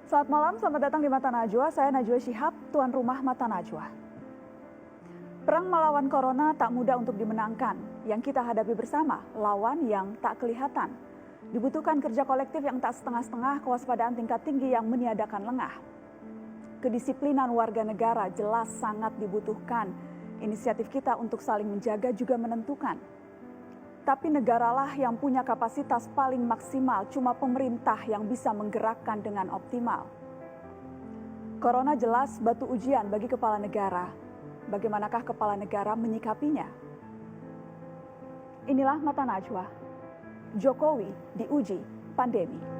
Selamat malam, selamat datang di Mata Najwa. Saya Najwa Shihab, tuan rumah Mata Najwa. Perang melawan corona tak mudah untuk dimenangkan. Yang kita hadapi bersama, lawan yang tak kelihatan. Dibutuhkan kerja kolektif yang tak setengah-setengah, kewaspadaan tingkat tinggi yang meniadakan lengah. Kedisiplinan warga negara jelas sangat dibutuhkan. Inisiatif kita untuk saling menjaga juga menentukan. Tapi negaralah yang punya kapasitas paling maksimal, cuma pemerintah yang bisa menggerakkan dengan optimal. Corona jelas batu ujian bagi kepala negara. Bagaimanakah kepala negara menyikapinya? Inilah Mata Najwa. Jokowi diuji pandemi.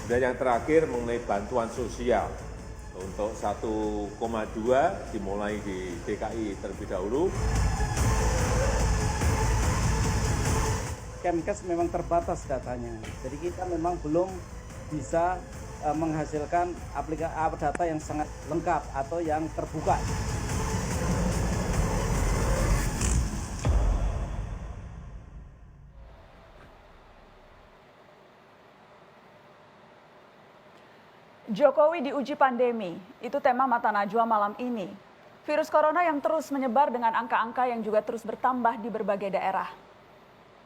Dan yang terakhir mengenai bantuan sosial untuk 1,2 dimulai di DKI terlebih dahulu. Kemkes memang terbatas datanya, jadi kita memang belum bisa menghasilkan data yang sangat lengkap atau yang terbuka. Jokowi diuji pandemi, itu tema Mata Najwa malam ini. Virus corona yang terus menyebar dengan angka-angka yang juga terus bertambah di berbagai daerah.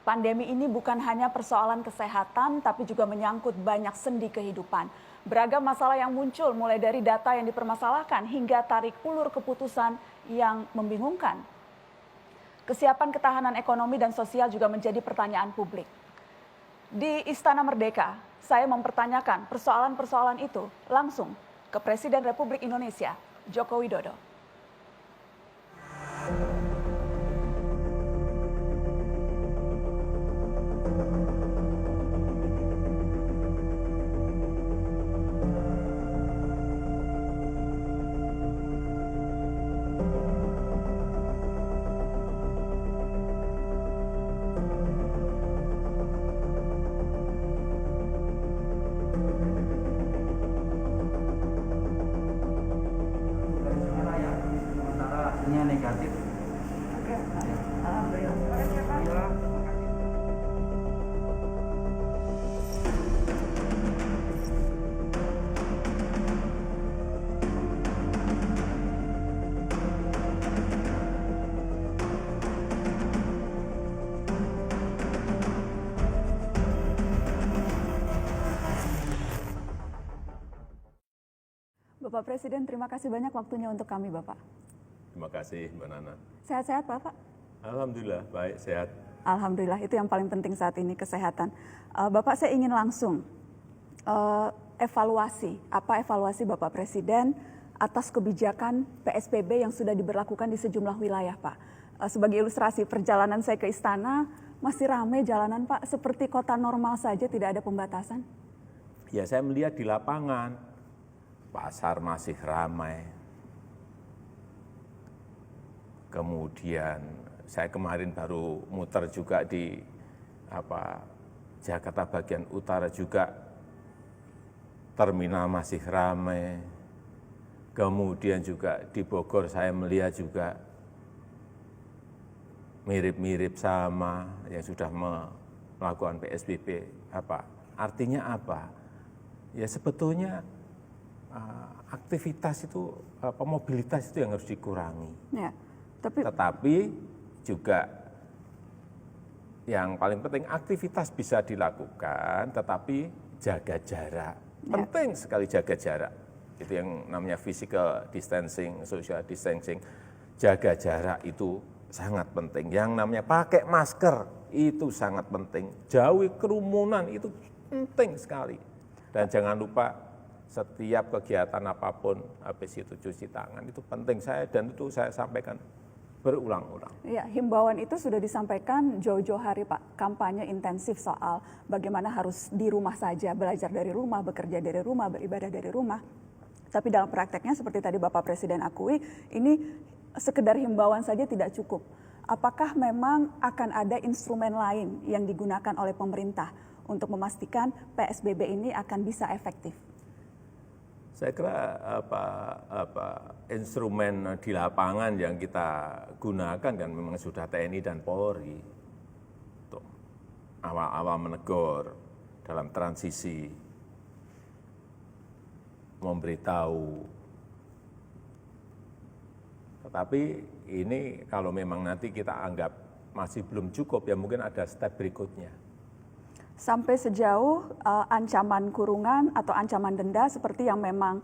Pandemi ini bukan hanya persoalan kesehatan, tapi juga menyangkut banyak sendi kehidupan. Beragam masalah yang muncul mulai dari data yang dipermasalahkan hingga tarik ulur keputusan yang membingungkan. Kesiapan ketahanan ekonomi dan sosial juga menjadi pertanyaan publik. Di Istana Merdeka, saya mempertanyakan persoalan-persoalan itu langsung ke Presiden Republik Indonesia, Joko Widodo. Hasilnya negatif. Oke, alhamdulillah. Bapak Presiden, terima kasih banyak waktunya untuk kami, Bapak. Terima kasih, Mbak Nana. Sehat-sehat, Bapak? Alhamdulillah, baik, sehat. Alhamdulillah, itu yang paling penting saat ini, kesehatan. Bapak, saya ingin langsung evaluasi. Apa evaluasi Bapak Presiden atas kebijakan PSBB yang sudah diberlakukan di sejumlah wilayah, Pak? Sebagai ilustrasi, perjalanan saya ke istana, masih ramai jalanan, Pak. Seperti kota normal saja, tidak ada pembatasan. Ya, saya melihat di lapangan, pasar masih ramai. Kemudian saya kemarin baru muter juga di Jakarta bagian utara juga, terminal masih ramai. Kemudian juga di Bogor saya melihat juga mirip-mirip sama yang sudah melakukan PSBB. Artinya apa? Ya sebetulnya aktivitas itu, mobilitas itu yang harus dikurangi. Ya. Tetapi juga yang paling penting aktivitas bisa dilakukan, tetapi jaga jarak. Penting sekali jaga jarak. Itu yang namanya physical distancing, social distancing. Jaga jarak itu sangat penting. Yang namanya pakai masker itu sangat penting. Jauhi kerumunan itu penting sekali. Dan jangan lupa setiap kegiatan apapun habis itu cuci tangan itu penting dan itu saya sampaikan berulang-ulang. Ya, himbauan itu sudah disampaikan jauh-jauh hari, Pak. Kampanye intensif soal bagaimana harus di rumah saja, belajar dari rumah, bekerja dari rumah, beribadah dari rumah. Tapi dalam prakteknya seperti tadi Bapak Presiden akui, ini sekedar himbauan saja tidak cukup. apakah memang akan ada instrumen lain yang digunakan oleh pemerintah untuk memastikan PSBB ini akan bisa efektif? Saya kira instrumen di lapangan yang kita gunakan kan memang sudah TNI dan Polri untuk awal-awal menegur dalam transisi, memberitahu. Tetapi ini kalau memang nanti kita anggap masih belum cukup, ya mungkin ada step berikutnya. Sampai sejauh ancaman kurungan atau ancaman denda seperti yang memang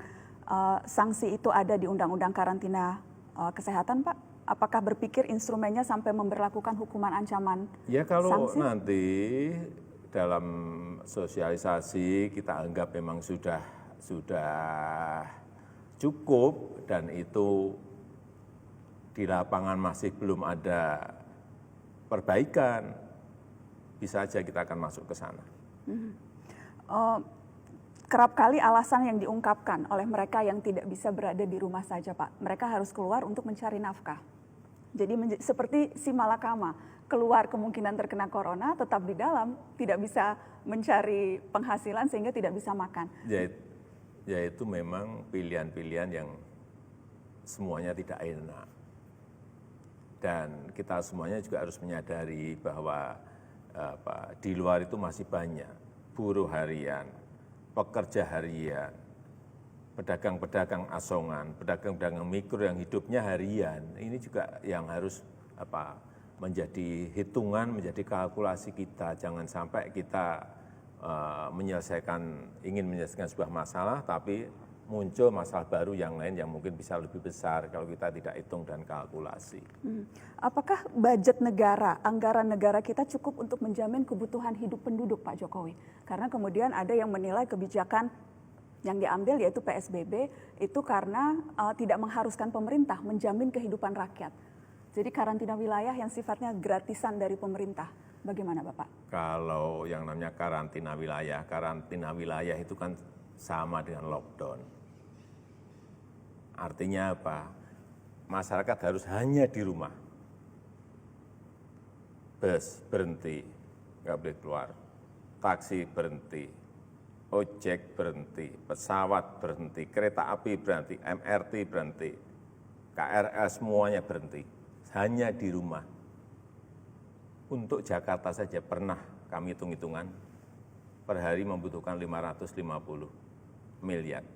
sanksi itu ada di Undang-Undang Karantina Kesehatan, Pak? Apakah berpikir instrumennya sampai memberlakukan hukuman ancaman Ya kalau sanksi? nanti dalam sosialisasi kita anggap memang sudah cukup dan itu di lapangan masih belum ada perbaikan, bisa saja kita akan masuk ke sana. Kerap kali alasan yang diungkapkan oleh mereka yang tidak bisa berada di rumah saja, Pak. Mereka harus keluar untuk mencari nafkah. Jadi seperti si malakama, keluar kemungkinan terkena corona, tetap di dalam, tidak bisa mencari penghasilan sehingga tidak bisa makan. Ya itu memang pilihan-pilihan yang semuanya tidak enak. Dan kita semuanya juga harus menyadari bahwa di luar itu masih banyak buruh harian, pekerja harian, pedagang-pedagang asongan, pedagang-pedagang mikro yang hidupnya harian. Ini juga yang harus menjadi hitungan, menjadi kalkulasi kita. Jangan sampai kita ingin menyelesaikan sebuah masalah, tapi muncul masalah baru yang lain yang mungkin bisa lebih besar kalau kita tidak hitung dan kalkulasi. Apakah budget negara, anggaran negara kita cukup untuk menjamin kebutuhan hidup penduduk, Pak Jokowi? Karena kemudian ada yang menilai kebijakan yang diambil yaitu PSBB itu karena tidak mengharuskan pemerintah menjamin kehidupan rakyat. Jadi karantina wilayah yang sifatnya gratisan dari pemerintah. Bagaimana Bapak? Kalau yang namanya karantina wilayah itu kan sama dengan lockdown. Artinya apa? Masyarakat harus hanya di rumah. Bus berhenti, nggak boleh keluar. Taksi berhenti, ojek berhenti, pesawat berhenti, kereta api berhenti, MRT berhenti, KRL semuanya berhenti. Hanya di rumah. Untuk Jakarta saja pernah kami hitung-hitungan, per hari membutuhkan 550 miliar.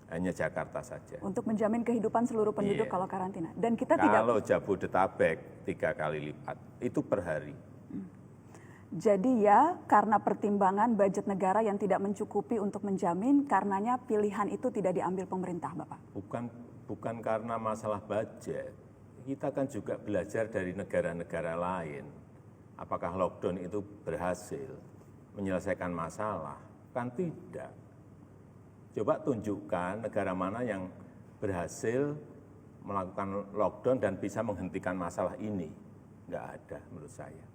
Hanya Jakarta saja. Untuk menjamin kehidupan seluruh penduduk kalau karantina. Dan kita kalau Jabodetabek 3 kali lipat, itu per hari. Jadi ya karena pertimbangan budget negara yang tidak mencukupi untuk menjamin, karenanya pilihan itu tidak diambil pemerintah, Bapak? Bukan karena masalah budget. Kita kan juga belajar dari negara-negara lain. Apakah lockdown itu berhasil menyelesaikan masalah? Kan tidak. Coba tunjukkan negara mana yang berhasil melakukan lockdown dan bisa menghentikan masalah ini. Nggak ada menurut saya.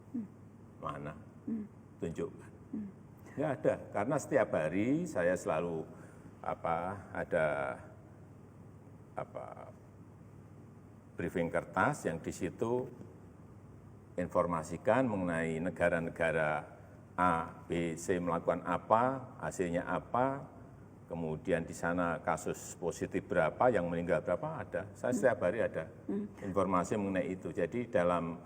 Mana? Tunjukkan. Nggak ada, karena setiap hari saya selalu ada briefing kertas yang di situ informasikan mengenai negara-negara A, B, C melakukan apa, hasilnya apa, kemudian di sana kasus positif berapa, yang meninggal berapa, ada. Saya setiap hari ada informasi mengenai itu. Jadi dalam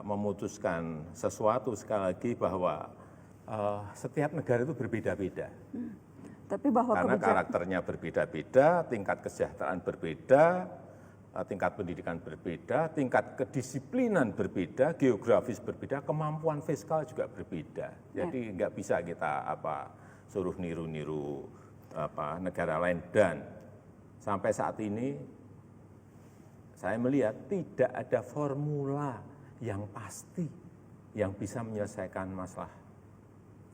memutuskan sesuatu, sekali lagi bahwa setiap negara itu berbeda-beda. Tapi bahwa karena karakternya berbeda-beda, tingkat kesejahteraan berbeda, tingkat pendidikan berbeda, tingkat kedisiplinan berbeda, geografis berbeda, kemampuan fiskal juga berbeda. Jadi nggak bisa kita suruh niru-niru negara lain. Dan sampai saat ini saya melihat tidak ada formula yang pasti yang bisa menyelesaikan masalah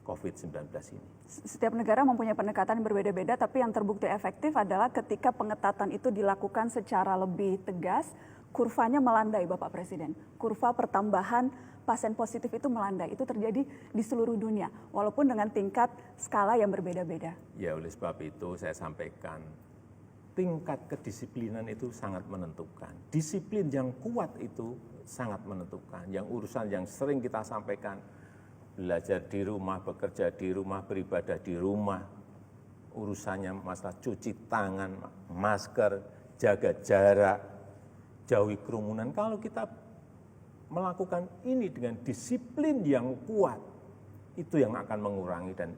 COVID-19 ini. Setiap negara mempunyai pendekatan yang berbeda-beda, tapi yang terbukti efektif adalah ketika pengetatan itu dilakukan secara lebih tegas, kurvanya melandai, Bapak Presiden. Kurva pertambahan pasien positif itu melandai. Itu terjadi di seluruh dunia, walaupun dengan tingkat skala yang berbeda-beda. Ya, oleh sebab itu saya sampaikan, tingkat kedisiplinan itu sangat menentukan. Disiplin yang kuat itu sangat menentukan. Yang urusan yang sering kita sampaikan, belajar di rumah, bekerja di rumah, beribadah di rumah, urusannya masalah cuci tangan, masker, jaga jarak, jauhi kerumunan. Kalau kita melakukan ini dengan disiplin yang kuat, itu yang akan mengurangi dan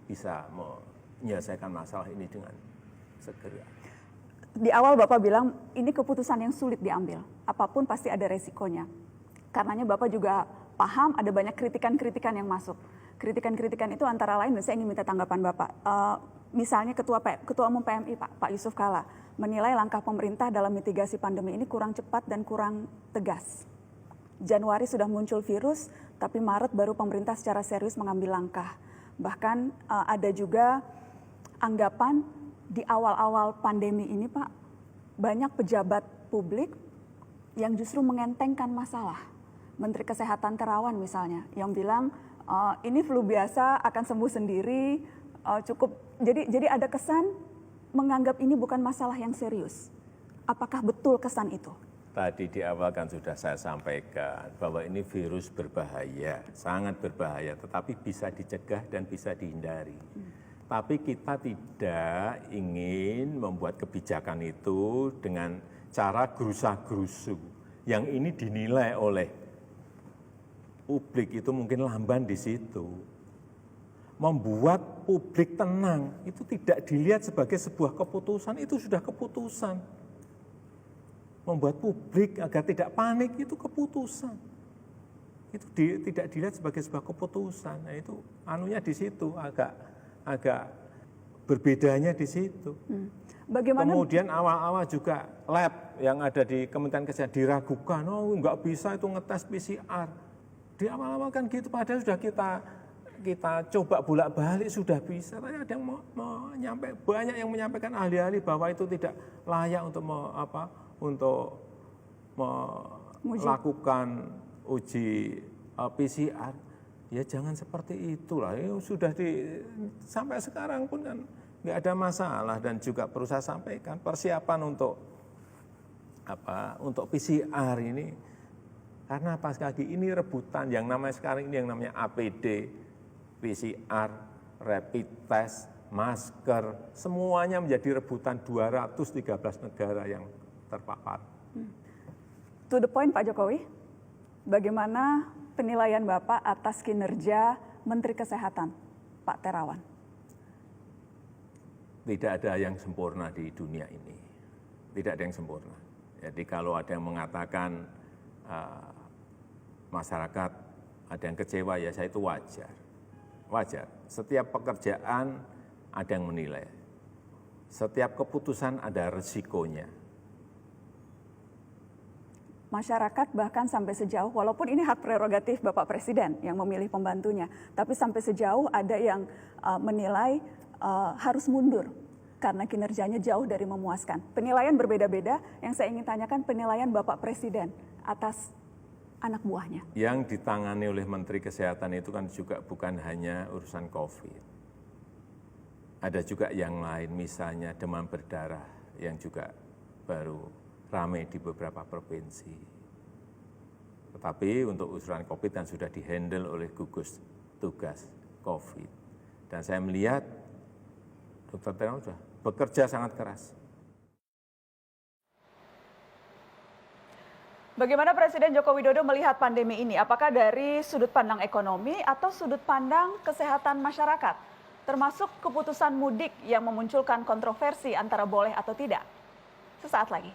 bisa menyelesaikan masalah ini dengan segera. Di awal Bapak bilang ini keputusan yang sulit diambil, apapun pasti ada resikonya. Karenanya Bapak juga paham ada banyak kritikan-kritikan yang masuk. Kritikan-kritikan itu antara lain, dan saya ingin minta tanggapan Bapak. Misalnya Ketua Umum PMI Pak Yusuf Kalla menilai langkah pemerintah dalam mitigasi pandemi ini kurang cepat dan kurang tegas. Januari sudah muncul virus, tapi Maret baru pemerintah secara serius mengambil langkah. Bahkan ada juga anggapan di awal-awal pandemi ini Pak, banyak pejabat publik yang justru mengentengkan masalah. Menteri Kesehatan Terawan misalnya, yang bilang ini flu biasa akan sembuh sendiri, cukup. Jadi ada kesan menganggap ini bukan masalah yang serius. Apakah betul kesan itu? Tadi di awal kan sudah saya sampaikan bahwa ini virus berbahaya, sangat berbahaya, tetapi bisa dicegah dan bisa dihindari. Tapi kita tidak ingin membuat kebijakan itu dengan cara gerusa-gerusu. Yang ini dinilai oleh publik itu mungkin lamban di situ. Membuat publik tenang, itu tidak dilihat sebagai sebuah keputusan, itu sudah keputusan. Membuat publik agar tidak panik itu keputusan. Itu tidak dilihat sebagai sebuah keputusan. Nah, itu anunya di situ agak berbedanya di situ. Bagaimana? Kemudian awal-awal juga lab yang ada di Kementerian Kesehatan diragukan, oh nggak bisa itu ngetes PCR. Di awal-awal kan gitu, padahal sudah kita coba bolak-balik sudah bisa. Tapi ada yang banyak yang menyampaikan ahli-ahli bahwa itu tidak layak untuk melakukan uji PCR. Ya jangan seperti itulah. Sudah sampai sekarang pun kan nggak ada masalah, dan juga perlu saya sampaikan persiapan untuk PCR ini, karena pas lagi ini rebutan yang namanya sekarang ini yang namanya APD, PCR, rapid test, masker, semuanya menjadi rebutan 213 negara yang terpapar. To the point Pak Jokowi, bagaimana penilaian Bapak atas kinerja Menteri Kesehatan Pak Terawan? Tidak ada yang sempurna di dunia ini, tidak ada yang sempurna. Jadi kalau ada yang mengatakan masyarakat ada yang kecewa, ya saya itu wajar. Wajar, setiap pekerjaan ada yang menilai, setiap keputusan ada resikonya. Masyarakat bahkan sampai sejauh, walaupun ini hak prerogatif Bapak Presiden yang memilih pembantunya, tapi sampai sejauh ada yang menilai harus mundur karena kinerjanya jauh dari memuaskan. Penilaian berbeda-beda, yang saya ingin tanyakan penilaian Bapak Presiden atas anak buahnya. Yang ditangani oleh Menteri Kesehatan itu kan juga bukan hanya urusan COVID. Ada juga yang lain, misalnya demam berdarah yang juga baru ramai di beberapa provinsi. Tetapi untuk urusan COVID kan sudah dihandle oleh gugus tugas COVID. Dan saya melihat Dr. Terawan sudah bekerja sangat keras. Bagaimana Presiden Joko Widodo melihat pandemi ini? Apakah dari sudut pandang ekonomi atau sudut pandang kesehatan masyarakat? Termasuk keputusan mudik yang memunculkan kontroversi antara boleh atau tidak. Sesaat lagi.